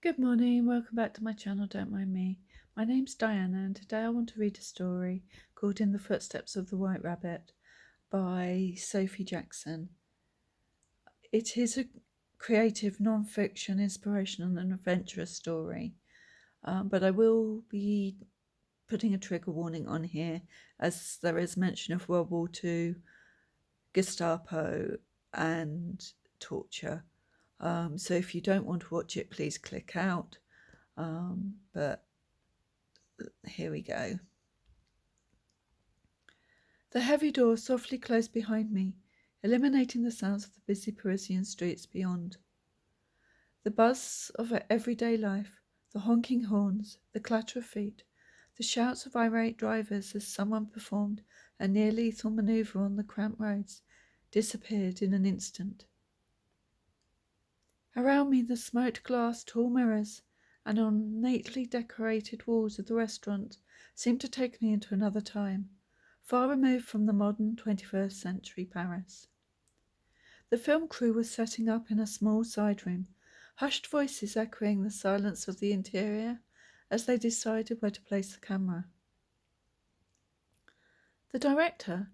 Good morning, welcome back to my channel, Don't Mind Me. My name's Diana and today I want to read a story called In the Footsteps of the White Rabbit by Sophie Jackson. It is a creative, non-fiction, inspirational and adventurous story, but I will be putting a trigger warning on here as there is mention of World War II, Gestapo and torture. So if you don't want to watch it, please click out. But here we go. The heavy door softly closed behind me, eliminating the sounds of the busy Parisian streets beyond. The buzz of everyday life, the honking horns, the clatter of feet, the shouts of irate drivers as someone performed a near-lethal manoeuvre on the cramped roads, disappeared in an instant. Around me, the smoked-glass tall mirrors and ornately decorated walls of the restaurant seemed to take me into another time, far removed from the modern 21st century Paris. The film crew was setting up in a small side room, hushed voices echoing the silence of the interior as they decided where to place the camera. The director,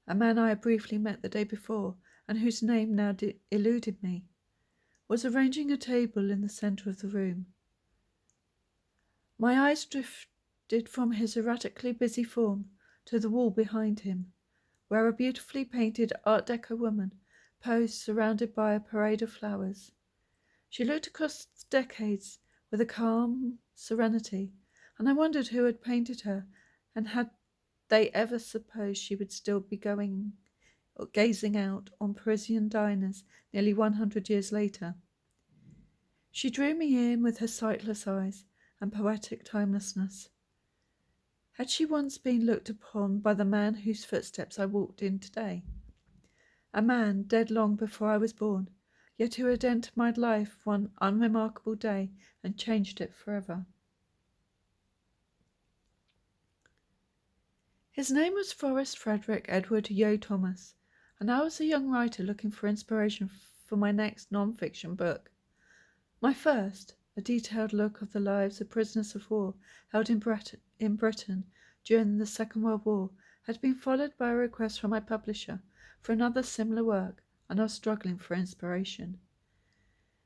a man I had briefly met the day before and whose name now eluded me, was arranging a table in the centre of the room. My eyes drifted from his erratically busy form to the wall behind him, where a beautifully painted Art Deco woman posed surrounded by a parade of flowers. She looked across the decades with a calm serenity, and I wondered who had painted her, and had they ever supposed she would still be gazing out on Parisian diners nearly 100 years later. She drew me in with her sightless eyes and poetic timelessness. Had she once been looked upon by the man whose footsteps I walked in today? A man dead long before I was born, yet who had entered my life one unremarkable day and changed it forever. His name was Forrest Frederick Edward Yo Thomas, and I was a young writer looking for inspiration for my next non-fiction book. My first, a detailed look of the lives of prisoners of war held in Britain during the Second World War, had been followed by a request from my publisher for another similar work, and I was struggling for inspiration.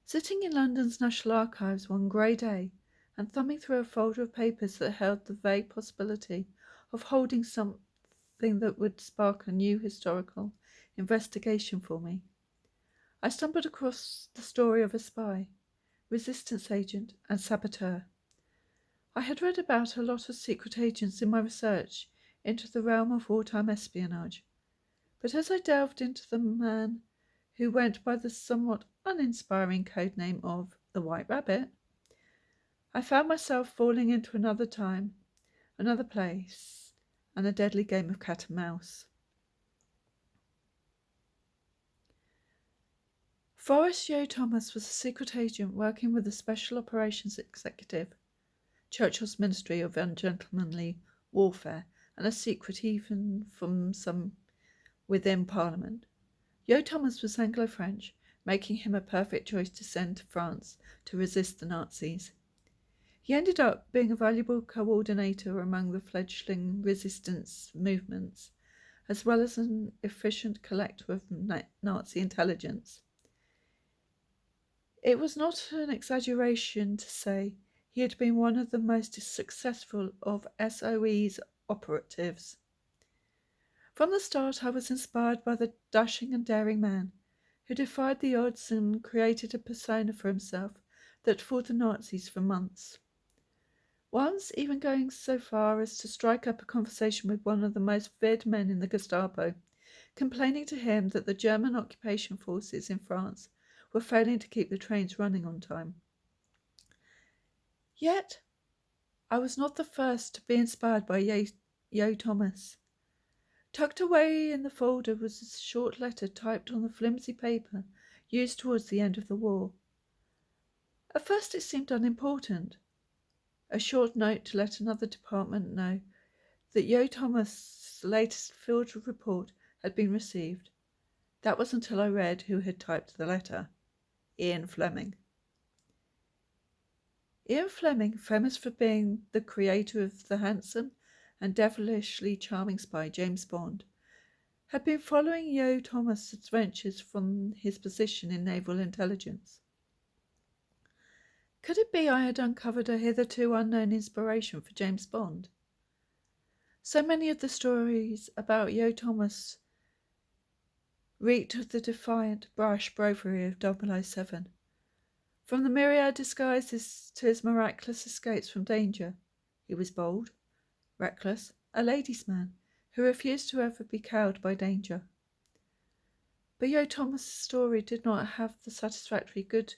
Sitting in London's National Archives one grey day, and thumbing through a folder of papers that held the vague possibility of holding something that would spark a new historical investigation for me, I stumbled across the story of a spy, resistance agent and saboteur. I had read about a lot of secret agents in my research into the realm of wartime espionage, but as I delved into the man who went by the somewhat uninspiring codename of the White Rabbit, I found myself falling into another time, another place, and a deadly game of cat and mouse. Forrest Yo Thomas was a secret agent working with the Special Operations Executive, Churchill's Ministry of Ungentlemanly Warfare, and a secret even from some within Parliament. Yo Thomas was Anglo-French, making him a perfect choice to send to France to resist the Nazis. He ended up being a valuable coordinator among the fledgling resistance movements, as well as an efficient collector of Nazi intelligence. It was not an exaggeration to say he had been one of the most successful of SOE's operatives. From the start, I was inspired by the dashing and daring man who defied the odds and created a persona for himself that fought the Nazis for months. Once even going so far as to strike up a conversation with one of the most feared men in the Gestapo, complaining to him that the German occupation forces in France were failing to keep the trains running on time. Yet, I was not the first to be inspired by Yo Thomas. Tucked away in the folder was a short letter typed on the flimsy paper used towards the end of the war. At first it seemed unimportant. A short note to let another department know that Yo Thomas' latest field report had been received. That was until I read who had typed the letter. Ian Fleming. Ian Fleming, famous for being the creator of the handsome and devilishly charming spy James Bond, had been following Yo Thomas' adventures from his position in naval intelligence. Could it be I had uncovered a hitherto unknown inspiration for James Bond? So many of the stories about Yo Thomas reeked of the defiant, brash bravery of 007. From the myriad disguises to his miraculous escapes from danger, he was bold, reckless, a ladies' man who refused to ever be cowed by danger. But Yo Thomas' story did not have the satisfactory good,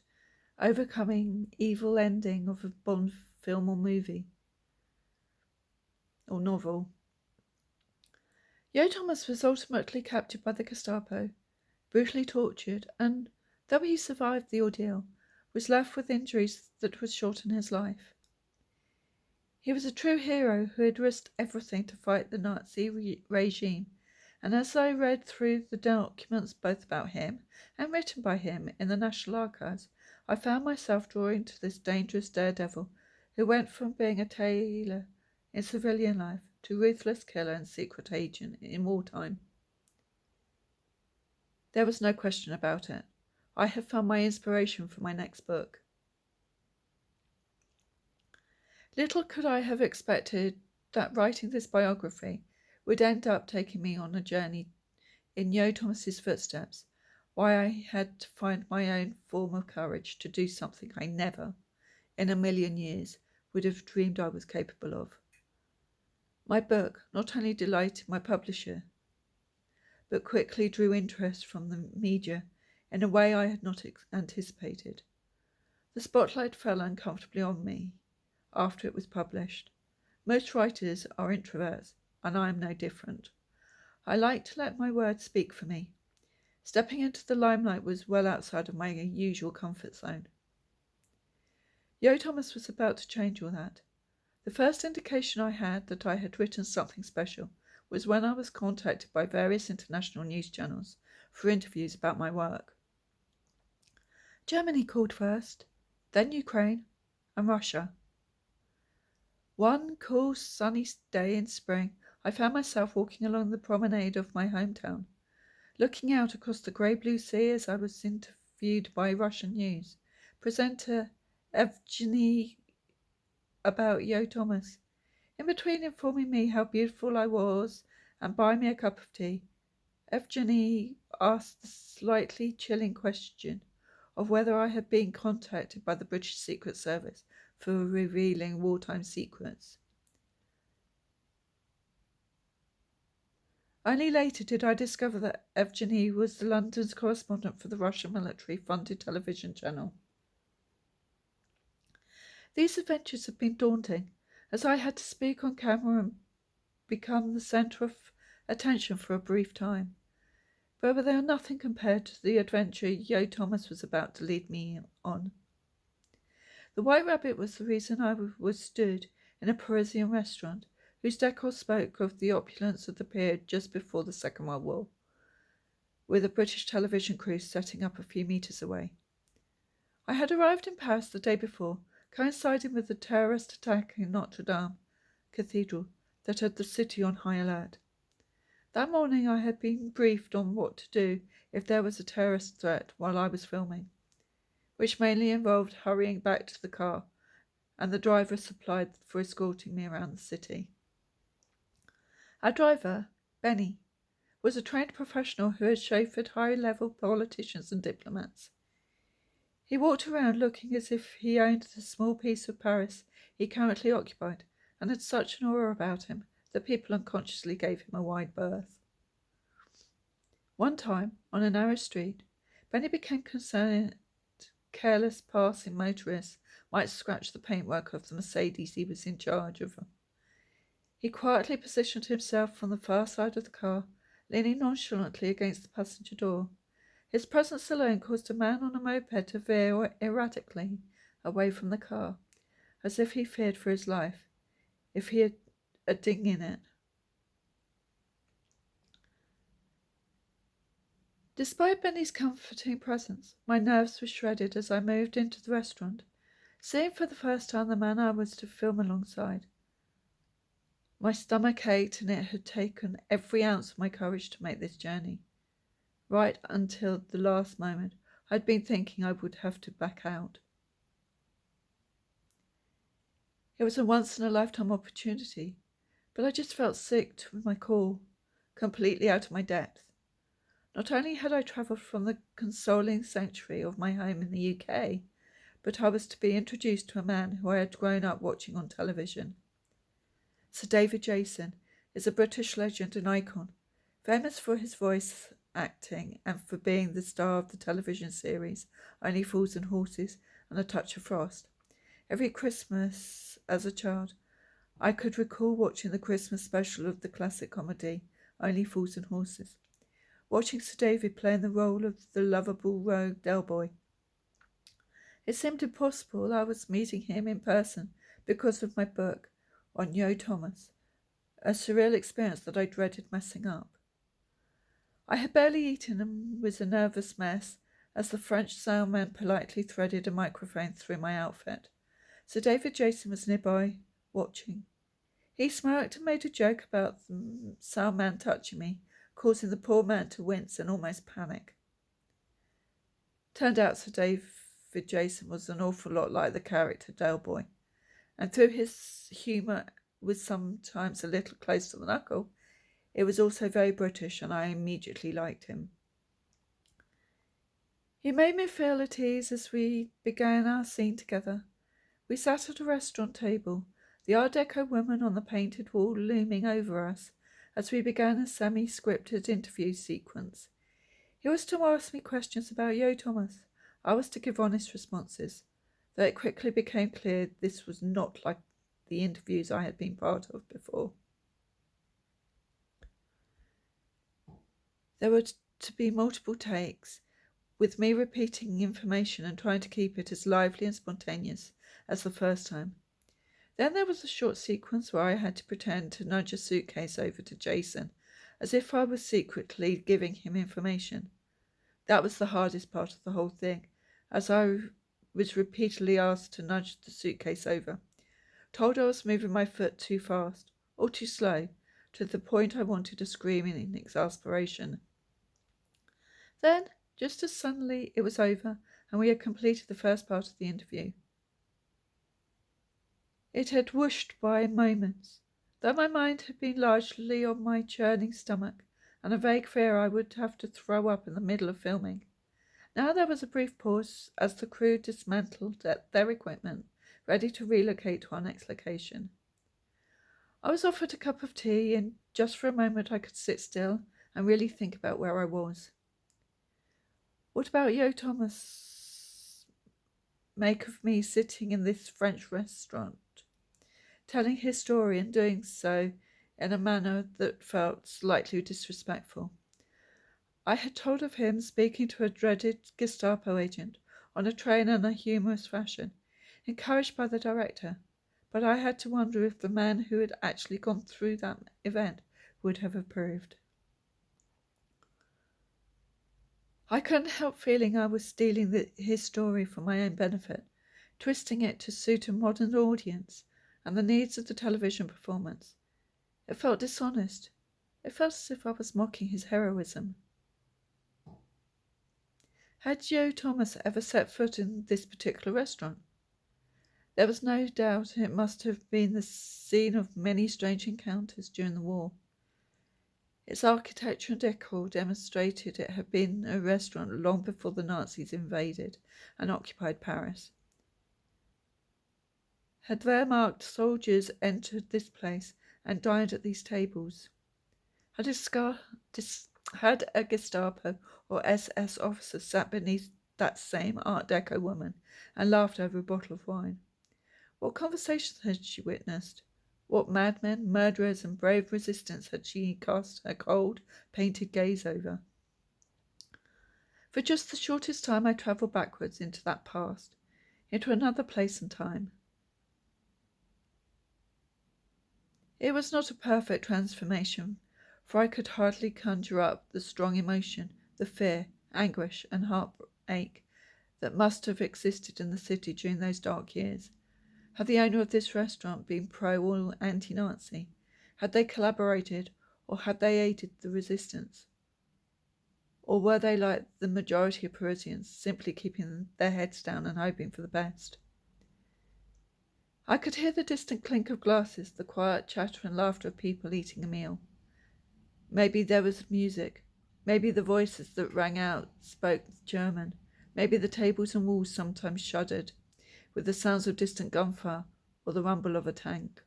overcoming evil ending of a Bond film or movie or novel. Yo Thomas was ultimately captured by the Gestapo, brutally tortured, and, though he survived the ordeal, was left with injuries that would shorten his life. He was a true hero who had risked everything to fight the Nazi regime, and as I read through the documents both about him and written by him in the National Archives, I found myself drawing to this dangerous daredevil who went from being a tailor in civilian life to ruthless killer and secret agent in wartime. There was no question about it. I had found my inspiration for my next book. Little could I have expected that writing this biography would end up taking me on a journey in Yo Thomas's footsteps, why I had to find my own form of courage to do something I never, in a million years, would have dreamed I was capable of. My book not only delighted my publisher, but quickly drew interest from the media in a way I had not anticipated. The spotlight fell uncomfortably on me after it was published. Most writers are introverts, and I am no different. I like to let my words speak for me. Stepping into the limelight was well outside of my usual comfort zone. Yo Thomas was about to change all that. The first indication I had that I had written something special was when I was contacted by various international news channels for interviews about my work. Germany called first, then Ukraine, and Russia. One cool, sunny day in spring, I found myself walking along the promenade of my hometown, looking out across the grey-blue sea as I was interviewed by Russian news presenter Evgeny about Yo Thomas. In between informing me how beautiful I was and buying me a cup of tea, Evgeny asked the slightly chilling question of whether I had been contacted by the British Secret Service for revealing wartime secrets. Only later did I discover that Evgeny was the London's correspondent for the Russian military-funded television channel. These adventures have been daunting, as I had to speak on camera and become the centre of attention for a brief time. But they are nothing compared to the adventure Yo Thomas was about to lead me on. The White Rabbit was the reason I was stood in a Parisian restaurant, whose decor spoke of the opulence of the period just before the Second World War, with a British television crew setting up a few metres away. I had arrived in Paris the day before, coinciding with the terrorist attack in Notre Dame Cathedral that had the city on high alert. That morning I had been briefed on what to do if there was a terrorist threat while I was filming, which mainly involved hurrying back to the car and the driver supplied for escorting me around the city. Our driver, Benny, was a trained professional who had chauffeured high-level politicians and diplomats. He walked around looking as if he owned the small piece of Paris he currently occupied, and had such an aura about him that people unconsciously gave him a wide berth. One time, on a narrow street, Benny became concerned careless passing motorists might scratch the paintwork of the Mercedes he was in charge of. He quietly positioned himself on the far side of the car, leaning nonchalantly against the passenger door. His presence alone caused a man on a moped to veer erratically away from the car, as if he feared for his life, if he had a ding in it. Despite Benny's comforting presence, my nerves were shredded as I moved into the restaurant, Seeing for the first time the man I was to film alongside, my stomach ached, and it had taken every ounce of my courage to make this journey. Right until the last moment, I'd been thinking I would have to back out. It was a once-in-a-lifetime opportunity, but I just felt sick to my core, completely out of my depth. Not only had I travelled from the consoling sanctuary of my home in the UK, but I was to be introduced to a man who I had grown up watching on television. Sir David Jason is a British legend and icon, famous for his voice acting and for being the star of the television series Only Fools and Horses and A Touch of Frost. Every Christmas as a child, I could recall watching the Christmas special of the classic comedy Only Fools and Horses, watching Sir David playing the role of the lovable rogue Del Boy. It seemed impossible I was meeting him in person because of my book on Yo Thomas, a surreal experience that I dreaded messing up. I had barely eaten and was a nervous mess as the French sailman politely threaded a microphone through my outfit. Sir David Jason was nearby, watching. He smirked and made a joke about the sailman touching me, causing the poor man to wince and almost panic. Turned out Sir David Jason was an awful lot like the character Del Boy, and though his humour was sometimes a little close to the knuckle, it was also very British, and I immediately liked him. He made me feel at ease as we began our scene together. We sat at a restaurant table, the Art Deco woman on the painted wall looming over us as we began a semi-scripted interview sequence. He was to ask me questions about Yo Thomas. I was to give honest responses, though it quickly became clear this was not like the interviews I had been part of before. There were to be multiple takes, with me repeating information and trying to keep it as lively and spontaneous as the first time. Then there was a short sequence where I had to pretend to nudge a suitcase over to Jason, as if I was secretly giving him information. That was the hardest part of the whole thing, as I was repeatedly asked to nudge the suitcase over, told I was moving my foot too fast, or too slow, to the point I wanted to scream in exasperation. Then, just as suddenly, it was over, and we had completed the first part of the interview. It had whooshed by in moments, though my mind had been largely on my churning stomach and a vague fear I would have to throw up in the middle of filming. Now there was a brief pause as the crew dismantled their equipment, ready to relocate to our next location. I was offered a cup of tea, and just for a moment I could sit still and really think about where I was. What about Yo Thomas make of me sitting in this French restaurant, telling his story and doing so in a manner that felt slightly disrespectful? I had told of him speaking to a dreaded Gestapo agent on a train in a humorous fashion, encouraged by the director, but I had to wonder if the man who had actually gone through that event would have approved. I couldn't help feeling I was stealing his story for my own benefit, twisting it to suit a modern audience and the needs of the television performance. It felt dishonest. It felt as if I was mocking his heroism. Had Yo Thomas ever set foot in this particular restaurant? There was no doubt it must have been the scene of many strange encounters during the war. Its architecture and decor demonstrated it had been a restaurant long before the Nazis invaded and occupied Paris. Had Wehrmacht soldiers entered this place and dined at these tables? Had a Gestapo or SS officer sat beneath that same Art Deco woman and laughed over a bottle of wine? What conversations had she witnessed? What madmen, murderers, and brave resistance had she cast her cold, painted gaze over? For just the shortest time I travelled backwards into that past, into another place and time. It was not a perfect transformation, for I could hardly conjure up the strong emotion, the fear, anguish, and heartache that must have existed in the city during those dark years. Had the owner of this restaurant been pro or anti-Nazi? Had they collaborated, or had they aided the resistance? Or were they like the majority of Parisians, simply keeping their heads down and hoping for the best? I could hear the distant clink of glasses, the quiet chatter and laughter of people eating a meal. Maybe there was music. Maybe the voices that rang out spoke German. Maybe the tables and walls sometimes shuddered with the sounds of distant gunfire or the rumble of a tank.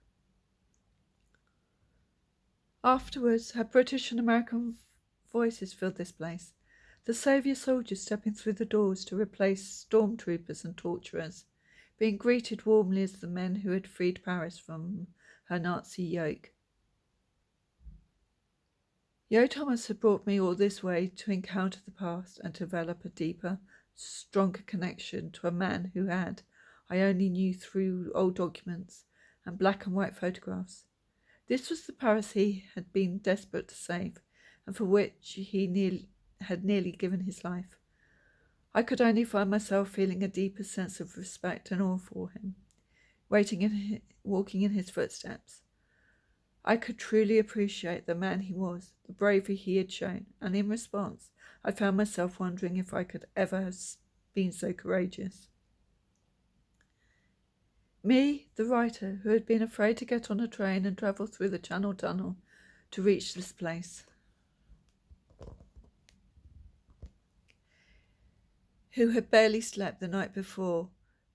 Afterwards, had British and American voices filled this place, the saviour soldiers stepping through the doors to replace stormtroopers and torturers, being greeted warmly as the men who had freed Paris from her Nazi yoke. Yo Thomas had brought me all this way to encounter the past and to develop a deeper, stronger connection to a man who I only knew through old documents and black and white photographs. This was the Paris he had been desperate to save, and for which he had nearly given his life. I could only find myself feeling a deeper sense of respect and awe for him, walking in his footsteps. I could truly appreciate the man he was, the bravery he had shown, and in response, I found myself wondering if I could ever have been so courageous. Me, the writer, who had been afraid to get on a train and travel through the Channel Tunnel to reach this place. Who had barely slept the night before,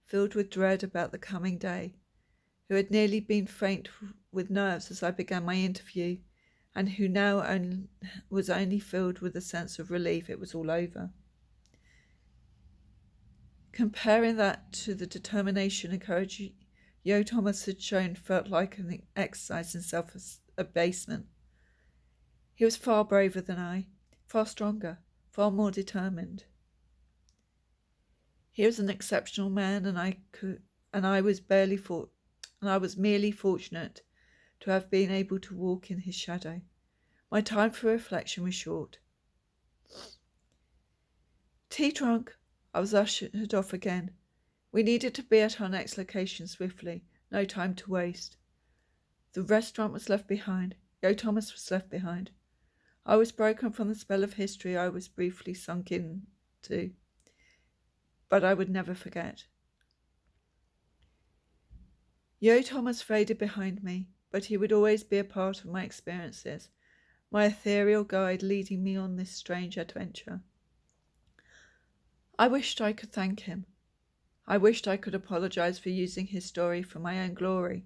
filled with dread about the coming day, who had nearly been faint with nerves as I began my interview, and who now was only filled with a sense of relief it was all over. Comparing that to the determination and courage Yo Thomas had shown felt like an exercise in self-abasement. He was far braver than I, far stronger, far more determined. He was an exceptional man, and I was merely fortunate to have been able to walk in his shadow. My time for reflection was short. Tea drunk, I was ushered off again. We needed to be at our next location swiftly, no time to waste. The restaurant was left behind. Yo Thomas was left behind. I was broken from the spell of history I was briefly sunk into, but I would never forget. Yo Thomas faded behind me, but he would always be a part of my experiences, my ethereal guide leading me on this strange adventure. I wished I could thank him. I wished I could apologize for using his story for my own glory.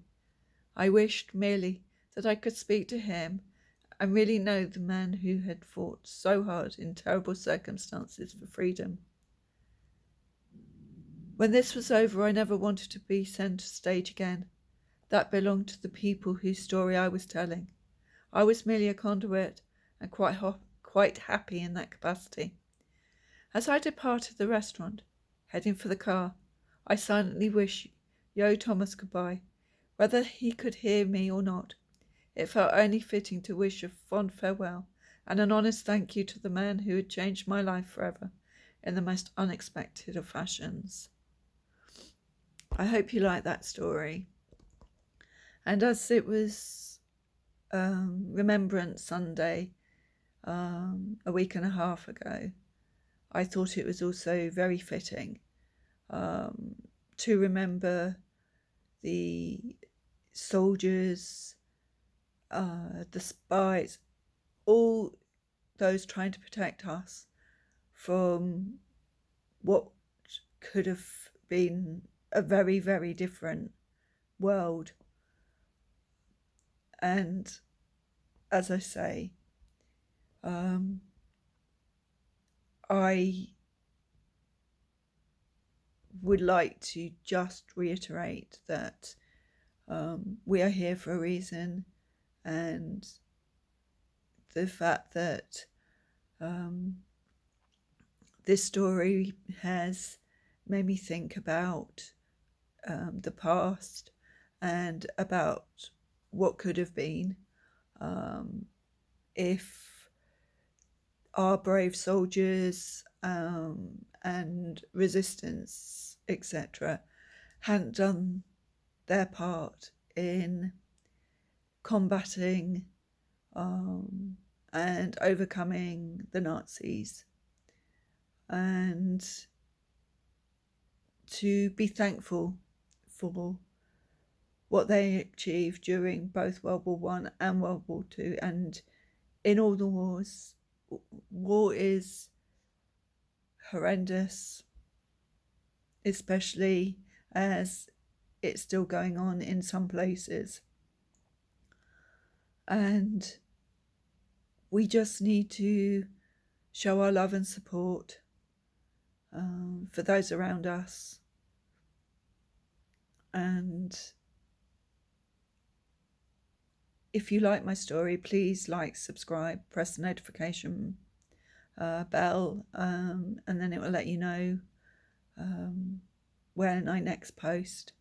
I wished merely that I could speak to him and really know the man who had fought so hard in terrible circumstances for freedom. When this was over, I never wanted to be centre stage again. That belonged to the people whose story I was telling. I was merely a conduit, and quite happy in that capacity. As I departed the restaurant, heading for the car, I silently wished Yo Thomas goodbye. Whether he could hear me or not, it felt only fitting to wish a fond farewell and an honest thank you to the man who had changed my life forever in the most unexpected of fashions. I hope you like that story. And as it was Remembrance Sunday a week and a half ago, I thought it was also very fitting to remember the soldiers, the spies, all those trying to protect us from what could have been a very, very different world. And as I say, I would like to just reiterate that we are here for a reason, and the fact that this story has made me think about the past and about what could have been if our brave soldiers and resistance, etc., hadn't done their part in combating and overcoming the Nazis, and to be thankful for what they achieved during both World War One and World War Two, and in all the wars. War is horrendous, especially as it's still going on in some places. And we just need to show our love and support for those around us. And if you like my story, please like, subscribe, press the notification bell, and then it will let you know when I next post.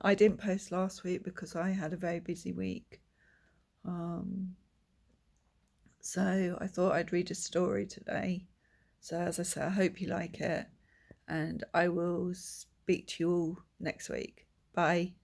I didn't post last week because I had a very busy week. So I thought I'd read a story today. So as I say, I hope you like it, and I will speak to you all next week. Bye.